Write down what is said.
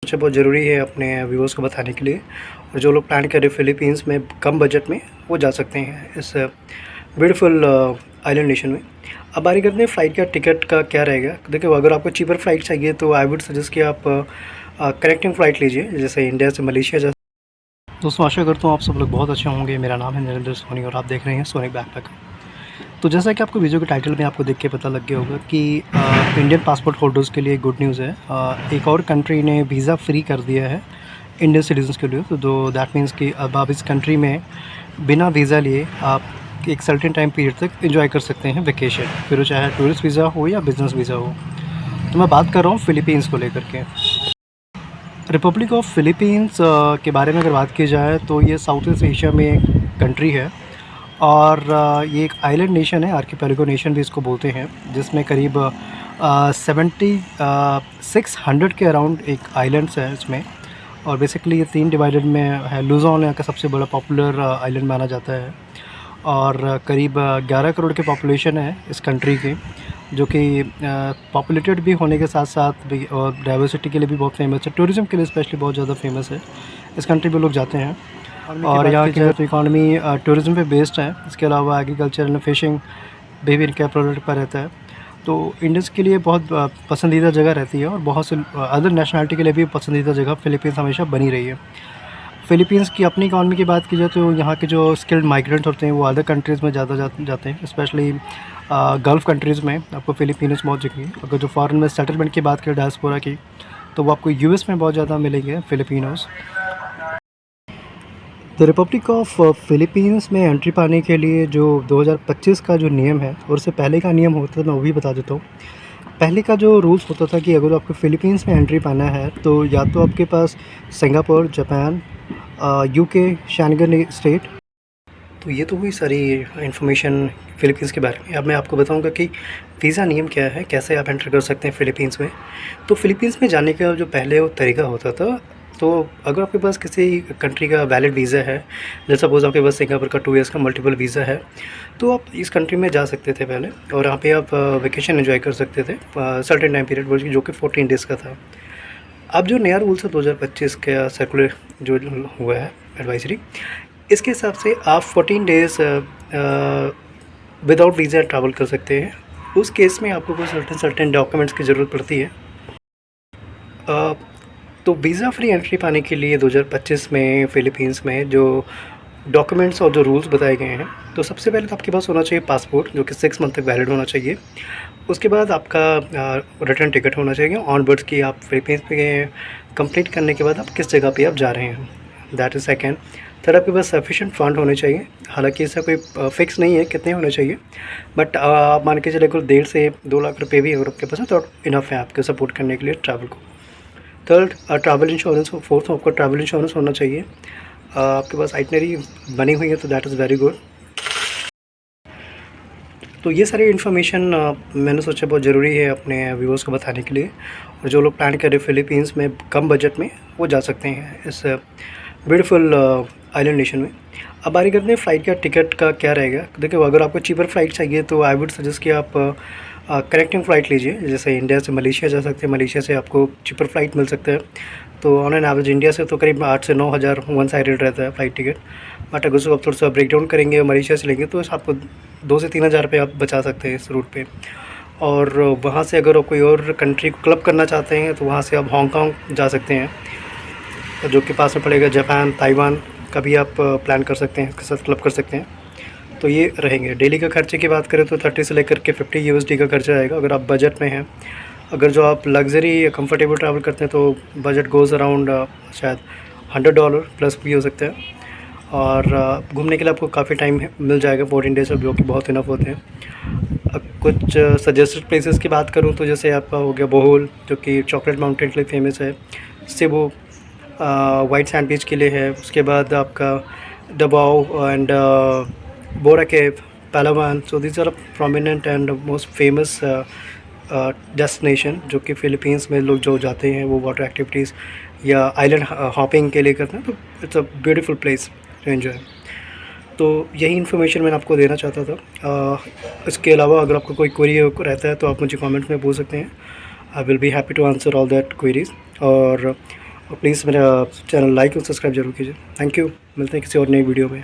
मुझे बहुत ज़रूरी है अपने व्यूअर्स को बताने के लिए। और जो लोग प्लान कर रहे हैं फ़िलीपींस में कम बजट में, वो जा सकते हैं इस ब्यूटीफुल आइलैंड नेशन में। अब बारी करते हैं फ़्लाइट का टिकट का क्या रहेगा। देखिए, अगर आपको चीपर फ़्लाइट चाहिए तो आई वुड सजेस्ट कि आप कनेक्टिंग फ़्लाइट लीजिए, जैसे इंडिया से मलेशिया जा। दोस्तों, आशा करता हूँ आप सब लोग बहुत अच्छे होंगे। मेरा नाम है नरेंद्र सोनी और आप देख रहे हैं सोनी बैकपैकर। तो जैसा कि आपको वीडियो के टाइटल में आपको देख के पता लग गया होगा कि इंडियन पासपोर्ट होल्डर्स के लिए गुड न्यूज़ है। एक और कंट्री ने वीज़ा फ्री कर दिया है इंडियन सिटीजन्स के लिए। तो दैट मीन्स कि अब आप इस कंट्री में बिना वीज़ा लिए आप एक सर्टेन टाइम पीरियड तक एंजॉय कर सकते हैं वेकेशन, फिर वो चाहे टूरिस्ट वीज़ा हो या बिज़नेस वीज़ा हो। तो मैं बात कर रहा हूँ फ़िलीपींस को लेकर के। रिपब्लिक ऑफ फ़िलीपींस के बारे में अगर बात की जाए तो ये साउथ ईस्ट एशिया में एक कंट्री है और ये एक आइलैंड नेशन है, आर्किपेलागो नेशन भी इसको बोलते हैं, जिसमें करीब 600 के अराउंड एक आइलैंड्स है इसमें। और बेसिकली ये 3 डिवाइडेड में है। लुज़ोन यहाँ का सबसे बड़ा पॉपुलर आइलैंड माना जाता है और करीब 11 करोड़ की पॉपुलेशन है इस कंट्री की, जो कि पॉपुलेटेड भी होने के साथ साथ भी और डाइवर्सिटी के लिए भी बहुत फेमस है। टूरिज़्म के लिए स्पेशली बहुत ज़्यादा फेमस है। इस कंट्री में लोग जाते हैं और यहाँ की जो इकॉनमी टूरिज़्म पे बेस्ड है। इसके अलावा एग्रीकल्चर एंड फिशिंग भी इनका प्रोडक्ट पर रहता है। तो इंडियंस के लिए बहुत पसंदीदा जगह रहती है और बहुत से अदर नेशनलिटी के लिए भी पसंदीदा जगह फ़िलीपींस हमेशा बनी रही है। फ़िलीपींस की अपनी इकॉनमी की बात की जाए तो यहाँ के जो स्किल्ड माइग्रेंट्स होते हैं वो अदर कंट्रीज़ में ज़्यादा जाते हैं, स्पेशली गल्फ़ कंट्रीज़ में आपको फ़िलीपींस बहुत दिखेंगे। अगर जो फॉरेन में सेटलमेंट की बात करें डायस्पोरा की, तो वो आपको यूएस में बहुत ज़्यादा मिलेंगे फ़िलिपिनोज़। द रिपब्लिक ऑफ फ़िलीपींस में एंट्री पाने के लिए जो 2025 का जो नियम है और उससे पहले का नियम होता था, मैं वो भी बता देता हूँ। पहले का जो रूल्स होता था कि अगर आपको फ़िलीपींस में एंट्री पाना है तो या तो आपके पास Singapore, Japan, UK, Schengen state. तो ये तो हुई सारी इन्फॉर्मेशन फ़िलीपींस के बारे में। अब मैं आपको बताऊंगा कि वीज़ा नियम क्या है, कैसे आप एंटर कर सकते हैं फ़िलीपींस में। तो फ़िलीपींस में जाने का जो पहले वो तरीका होता था, तो अगर आपके पास किसी कंट्री का वैलिड वीज़ा है, जैसे सपोज़ आपके पास सिंगापुर का 2 ईयर्स का मल्टीपल वीज़ा है, तो आप इस कंट्री में जा सकते थे पहले और यहाँ पे आप वेकेशन एंजॉय कर सकते थे सर्टेन टाइम पीरियड, जो कि 14 डेज़ का था। अब जो नया रूल्स है 2025 का सर्कुलर जो हुआ है एडवाइजरी, इसके हिसाब से आप 14 डेज़ विदाउट वीज़ा ट्रैवल कर सकते हैं। उस केस में आपको कुछ सर्टेन डॉक्यूमेंट्स की ज़रूरत पड़ती है। तो वीज़ा फ्री एंट्री पाने के लिए 2025 में फ़िलीपींस में जो डॉक्यूमेंट्स और जो रूल्स बताए गए हैं, तो सबसे पहले तो आपके पास होना चाहिए पासपोर्ट, जो कि 6 मंथ तक वैलिड होना चाहिए। उसके बाद आपका रिटर्न टिकट होना चाहिए ऑन बोर्ड की आप फ़िलीपींस पे कंप्लीट करने के बाद आप किस जगह पे आप जा रहे हैं, दैट इज़ सेकेंड। थर्ड, आपके पास सफिशेंट फंड होने चाहिए। हालांकि इसका कोई फिक्स नहीं है कितने होने चाहिए, बट आप मान के चले कुल 1.5 से 2 लाख रुपये भी अगर आपके पास है तो इनफ है आपके सपोर्ट करने के लिए ट्रैवल को। Third, travel insurance. फोर्थ, आपका ट्रैवल इंश्योरेंस होना चाहिए। आपके पास आइटनरी बनी हुई है तो दैट इज़ वेरी गुड। तो ये सारी इन्फॉर्मेशन मैंने सोचा बहुत ज़रूरी है अपने व्यूअर्स को बताने के लिए। और जो लोग प्लान कर रहे हैं फ़िलीपींस में कम बजट में, वो जा सकते हैं इस ब्यूटीफुल आइलैंड नेशन में। अब बारी करते हैं फ़्लाइट का टिकट का क्या रहेगा। देखिए, अगर आपको चीपर फ़्लाइट चाहिए तो आई वुड सजेस्ट कि आप कनेक्टिंग फ़्लाइट लीजिए, जैसे इंडिया से मलेशिया जा सकते हैं। मलेशिया से आपको चीपर फ़्लाइट मिल सकता है। तो ऑन एन एवरेज इंडिया से तो करीब 8 से 9 हज़ार वन साइडेड रहता है फ़्लाइट टिकट। बट अगर उसको आप थोड़ा सा ब्रेक डाउन करेंगे और मलेशिया से लेंगे तो आपको 2 से 3 हज़ार रुपये आप बचा सकते हैं इस रूट पे। और वहाँ से अगर आप कोई और कंट्री को क्लब करना चाहते हैं तो वहाँ से आप हांगकांग जा सकते हैं, जो कि पास में पड़ेगा। जापान, ताइवान का भी आप प्लान कर सकते हैं, इसके साथ क्लब कर सकते हैं। तो ये रहेंगे। डेली का खर्चे की बात करें तो 30 से लेकर के 50 यूएसडी का खर्चा आएगा अगर आप बजट में हैं। अगर जो आप लग्जरी या कंफर्टेबल ट्रैवल करते हैं तो बजट गोज़ अराउंड शायद $100 प्लस भी हो सकता है। और घूमने के लिए आपको काफ़ी टाइम मिल जाएगा, 14 डेज़, जो कि बहुत इनफ होते हैं। कुछ सजेस्टेड प्लेसेस की बात करूँ तो जैसे आपका हो गया बोहोल, जो कि चॉकलेट माउंटेन के लिए फेमस है। सेबू वाइट सैंड बीच के लिए है। उसके बाद आपका Davao and Boracay, Palawan. So these are prominent and most famous destination जो कि फ़िलीपींस में लोग जो जाते हैं वो वाटर एक्टिविटीज़ या आइलैंड हॉपिंग के लिए करते हैं। तो it's a beautiful place to enjoy. तो यही इन्फॉर्मेशन मैंने आपको देना चाहता था। इसके अलावा अगर आपको कोई क्वेरी रहता है तो आप मुझे कमेंट में पूछ सकते हैं। I will be happy to answer all that queries. और और प्लीज़ मेरा चैनल लाइक और सब्सक्राइब जरूर कीजिए। थैंक यू, मिलते हैं किसी और नई वीडियो में।